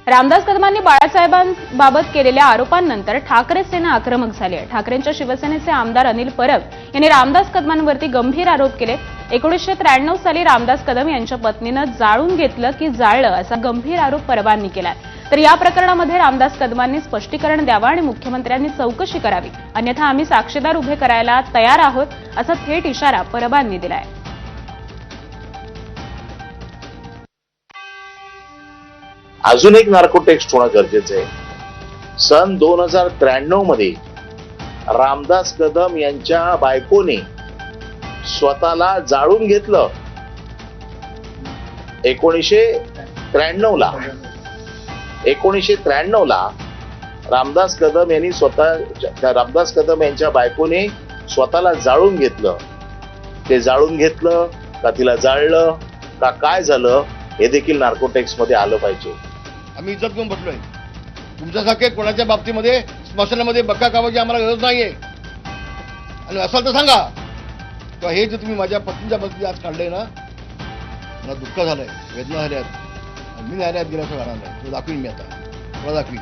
रामदास कदमांनी बाळासाहेबांबाबत केलेल्या आरोपांनंतर ठाकरे सेना आक्रमक झाली आहे। ठाकरेंच्या शिवसेनेचे आमदार अनिल परब यांनी रामदास कदमांवरती गंभीर आरोप केले। 1993 साली रामदास कदम यांच्या पत्नीनं जाळून घेतलं की जाळलं असा गंभीर आरोप परबांनी केलाय। तर या प्रकरणामध्ये रामदास कदमांनी स्पष्टीकरण द्यावं आणि मुख्यमंत्र्यांनी चौकशी करावी, अन्यथा आम्ही साक्षीदार उभे करायला तयार आहोत असा थेट इशारा परबांनी दिलाय। अजून एक नार्को टेस्ट होणं गरजेचं आहे। सन 2093 मध्ये रामदास कदम यांच्या बायकोने स्वतःला जाळून घेतलं। 1993 ला रामदास कदम यांच्या बायकोने स्वतःला जाळून घेतलं। ते जाळून घेतलं का तिला जाळलं का काय झालं हे देखील नार्को टेस्ट मध्ये आलं पाहिजे। आम्ही इज्जत घेऊन बसलोय। तुमच्यासारखे कोणाच्या बाबतीमध्ये स्मशानामध्ये बक्का कामाची आम्हाला गरज नाहीये। आणि असाल तर सांगा किंवा हे जे तुम्ही माझ्या पत्नीच्या बाबतीत आज काढलंय ना, मला दुःख झालंय, वेदना झाल्यात। मी न्यायालयात गेल्याचं जाणार नाही, तो दाखवीन मी आता, तुला दाखवीन।